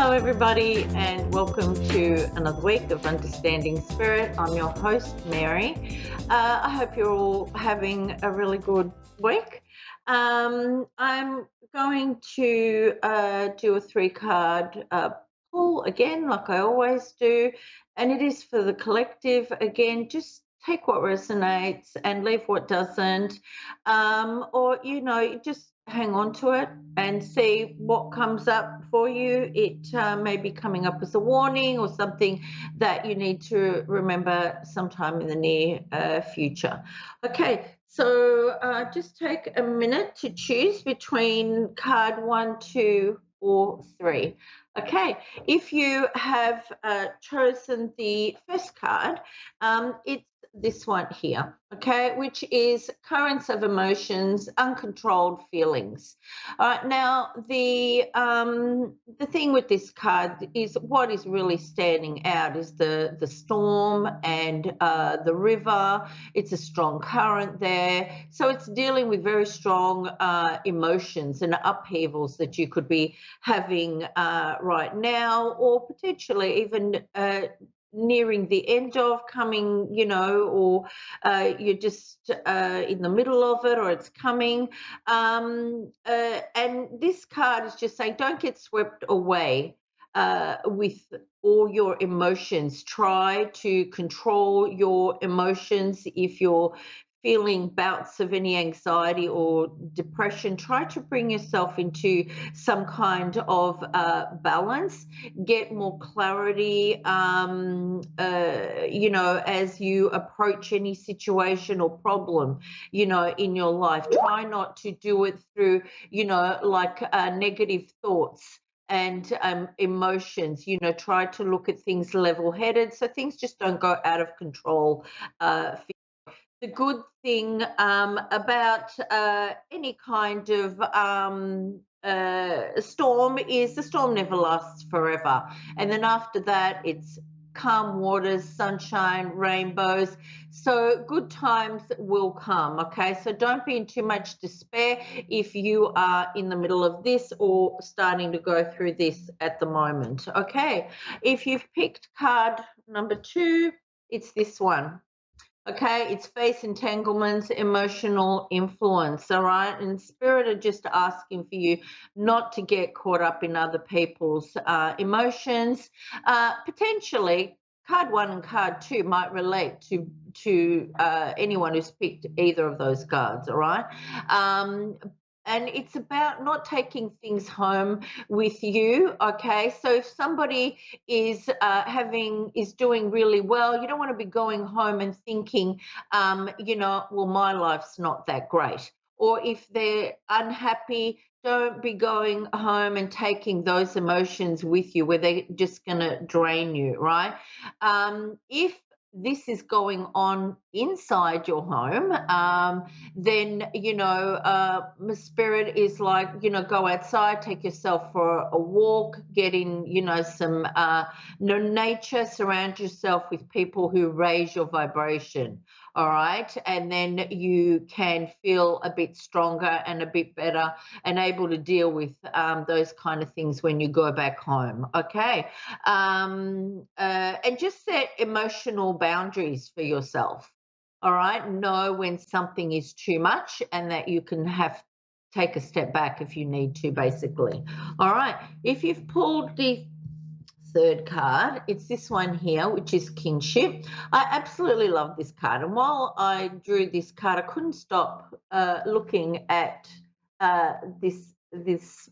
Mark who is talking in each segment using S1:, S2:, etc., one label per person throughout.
S1: Hello, everybody, and welcome to another week of Understanding Spirit. I'm your host, Mary. I hope you're all having a really good week. I'm going to do a three-card pull again, like I always do, and it is for the collective. Again, just take what resonates and leave what doesn't, or just hang on to it and see what comes up for you. It may be coming up as a warning or something that you need to remember sometime in the near future. Okay, so just take a minute to choose between card 1, 2, or 3. Okay, if you have chosen the first card, it's this one here, okay, which is currents of emotions, uncontrolled feelings. Now the thing with this card is what is really standing out is the storm and the river. It's a strong current there, so it's dealing with very strong emotions and upheavals that you could be having right now, or potentially even nearing the end of coming, or you're just in the middle of it, or it's coming. And this card is just saying, don't get swept away with all your emotions. Try to control your emotions. If you're feeling bouts of any anxiety or depression, try to bring yourself into some kind of balance, get more clarity, as you approach any situation or problem, in your life. Try not to do it through, negative thoughts and emotions. Try to look at things level-headed so things just don't go out of control. The good thing about any kind of storm is the storm never lasts forever. And then after that, it's calm waters, sunshine, rainbows. So good times will come, okay? So don't be in too much despair if you are in the middle of this or starting to go through this at the moment, okay? If you've picked card number 2, it's this one. Okay, it's face entanglements, emotional influence, all right? And Spirit are just asking for you not to get caught up in other people's emotions. Potentially, card 1 and card 2 might relate to anyone who's picked either of those cards, all right? And it's about not taking things home with you, okay? So if somebody is doing really well, you don't want to be going home and thinking, well, my life's not that great. Or if they're unhappy, don't be going home and taking those emotions with you where they're just going to drain you, right? If this is going on inside your home, then, Spirit is like, go outside, take yourself for a walk, get in, some nature, surround yourself with people who raise your vibration. All right. And then you can feel a bit stronger and a bit better and able to deal with those kind of things when you go back home. Okay. And just set emotional boundaries for yourself. All right. Know when something is too much and that you can take a step back if you need to, basically. All right. If you've pulled the third card, it's this one here, which is kinship. I absolutely love this card, and while I drew this card, I couldn't stop looking at this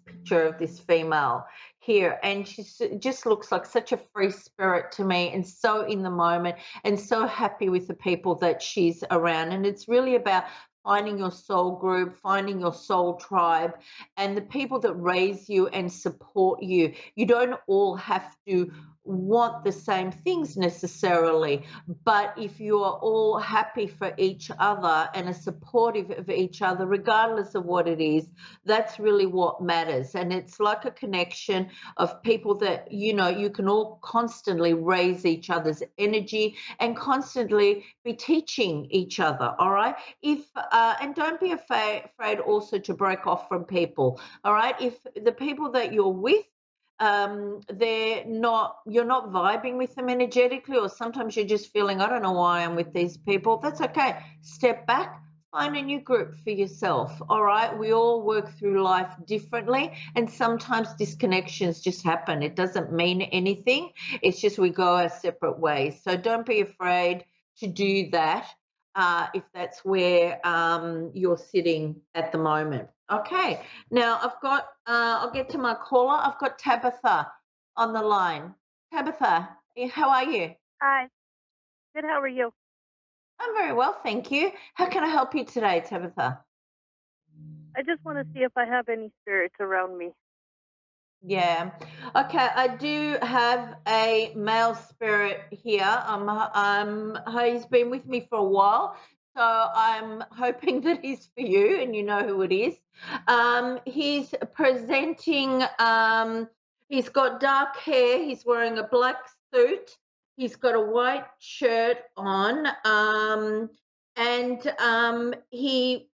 S1: picture of this female here, and she just looks like such a free spirit to me, and so in the moment and so happy with the people that she's around. And it's really about finding your soul group, finding your soul tribe, and the people that raise you and support you. You don't all have to want the same things necessarily, but if you are all happy for each other and are supportive of each other, regardless of what it is, that's really what matters. And it's like a connection of people that, you can all constantly raise each other's energy and constantly be teaching each other, all right? And don't be afraid also to break off from people, all right? If the people that you're with you're not vibing with them energetically, or sometimes you're just feeling, I don't know why I'm with these people. That's okay. Step back, find a new group for yourself. All right. We all work through life differently, and sometimes disconnections just happen. It doesn't mean anything. It's just we go our separate ways. So don't be afraid to do that if that's where you're sitting at the moment. Okay. Now I'll get to my caller. I've got Tabitha on the line. Tabitha, how are you?
S2: Hi. Good. How are you?
S1: I'm very well, thank you. How can I help you today, Tabitha?
S2: I just want to see if I have any spirits around me.
S1: Yeah. Okay, I do have a male spirit here. He's been with me for a while, so I'm hoping that he's for you and you know who it is. He's presenting, he's got dark hair, he's wearing a black suit, he's got a white shirt on, and he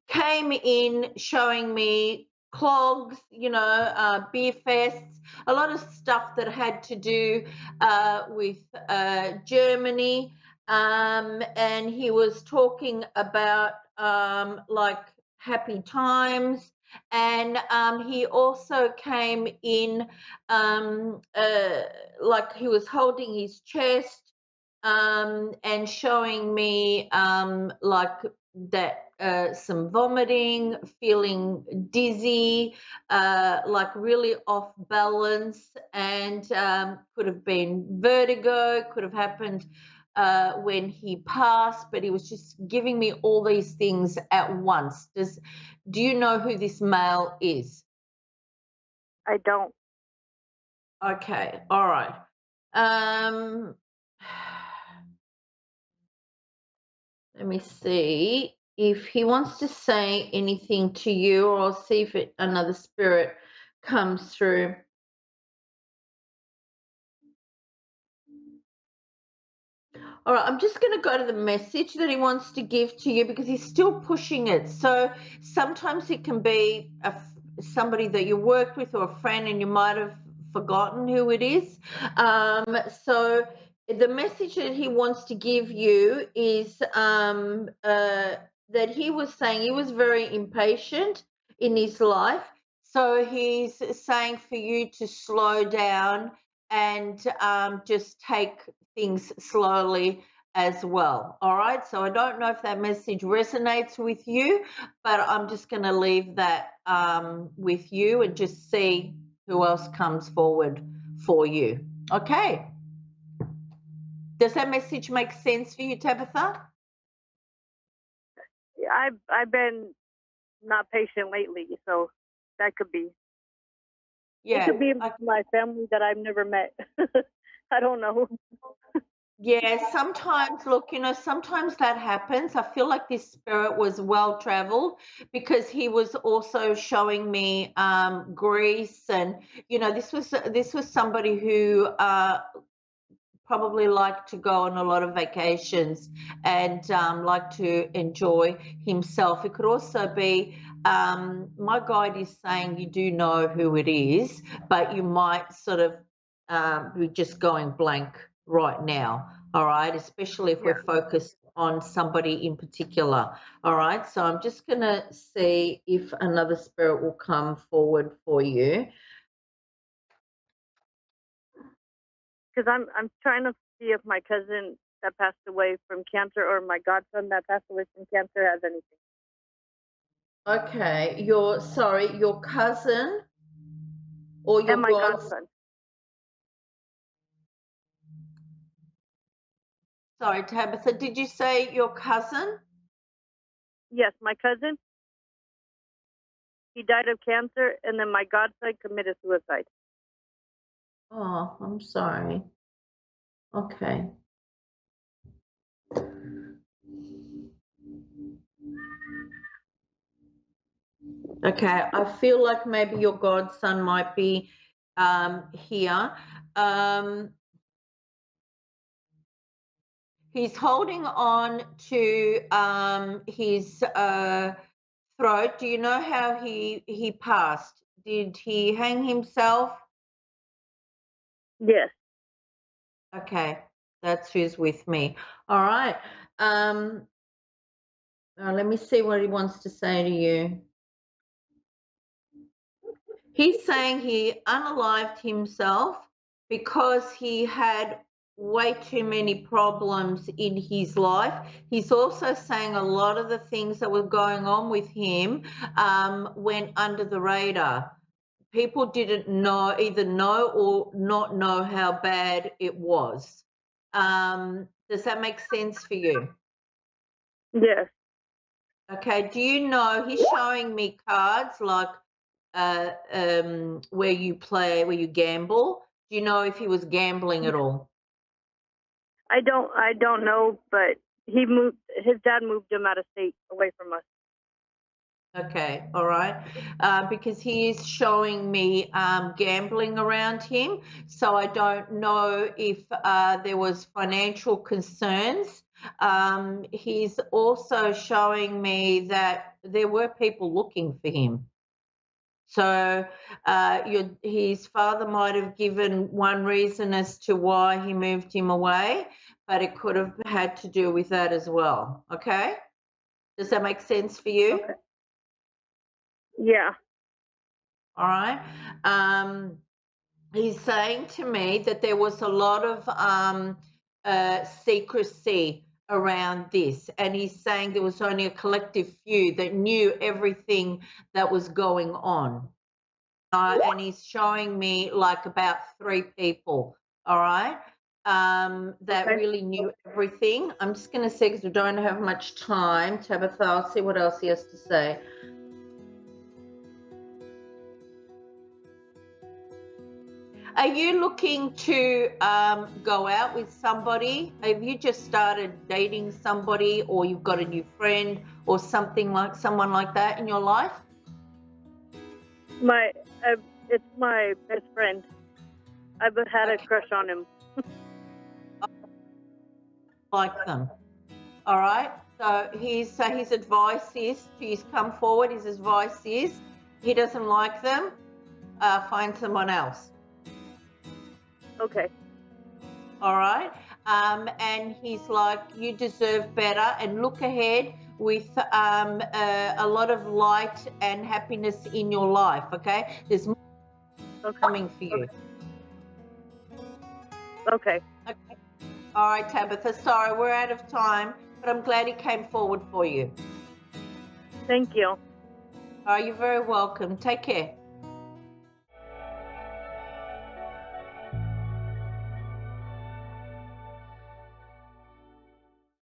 S1: came in showing me clogs, beer fests, a lot of stuff that had to do with Germany. And he was talking about like happy times. And he also came in like he was holding his chest and showing me like that some vomiting, feeling dizzy, like really off balance, and could have been vertigo, could have happened when he passed, but he was just giving me all these things at once. Do you know who this male is?
S2: I don't.
S1: Okay, all right. Um, Let me see if he wants to say anything to you, or I'll see if another spirit comes through. All right, I'm just going to go to the message that he wants to give to you because he's still pushing it. So sometimes it can be somebody that you work with or a friend and you might have forgotten who it is. So the message that he wants to give you is that he was saying he was very impatient in his life. So he's saying for you to slow down and just take things slowly as well. All right. So I don't know if that message resonates with you, but I'm just going to leave that with you and just see who else comes forward for you. Okay. Does that message make sense for you, Tabitha?
S2: I've been not patient lately, so that could be. It
S1: Yeah.
S2: could be my family that I've never met. I don't know.
S1: Yeah, sometimes, look, sometimes that happens. I feel like this spirit was well traveled because he was also showing me Greece, and this was somebody who probably like to go on a lot of vacations and like to enjoy himself. It could also be, my guide is saying you do know who it is, but you might sort of be just going blank right now. All right, especially if
S2: Yeah,
S1: we're focused on somebody in particular. All right, so I'm just going to see if another spirit will come forward for you.
S2: because I'm trying to see if my cousin that passed away from cancer or my godson that passed away from cancer has anything.
S1: Okay, your cousin or your
S2: And my
S1: godson?
S2: godson.
S1: Sorry, Tabitha, did you say your cousin?
S2: Yes, my cousin. He died of cancer, and then my godson committed suicide.
S1: Oh, I'm sorry. Okay. Okay, I feel like maybe your godson might be here. Um, he's holding on to his throat. Do you know how he passed? Did he hang himself?
S2: Yes.
S1: Okay, that's who's with me. All right. Let me see what he wants to say to you. He's saying he unalived himself because he had way too many problems in his life. He's also saying a lot of the things that were going on with him went under the radar. People didn't know, either know or not know how bad it was. Does that make sense for you?
S2: Yes.
S1: Okay. Do you know he's showing me cards like where you play, where you gamble? Do you know if he was gambling at all?
S2: I don't know, but he moved. His dad moved him out of state, away from us.
S1: Okay, all right. Because he is showing me gambling around him, so I don't know if there was financial concerns. He's also showing me that there were people looking for him. So his father might have given one reason as to why he moved him away, but it could have had to do with that as well. Okay? Does that make sense for you?
S2: Okay. Yeah.
S1: All right. He's saying to me that there was a lot of secrecy around this, and he's saying there was only a collective few that knew everything that was going on. And he's showing me like about 3 people, all right, that
S2: Okay.
S1: really knew everything. I'm just going to say, because we don't have much time, Tabitha, I'll see what else he has to say. Are you looking to go out with somebody? Have you just started dating somebody, or you've got a new friend or something like someone like that in your life?
S2: My it's my best friend. I've had a
S1: Okay.
S2: crush on him.
S1: Like them. All right. So his advice is, he's come forward. His advice is, he doesn't like them. Find someone else.
S2: Okay.
S1: All right. And he's like, you deserve better, and look ahead with a lot of light and happiness in your life. Okay. There's more coming for you.
S2: Okay.
S1: Okay. All right, Tabitha. Sorry, we're out of time, but I'm glad he came forward for you.
S2: Thank you.
S1: You're very welcome. Take care.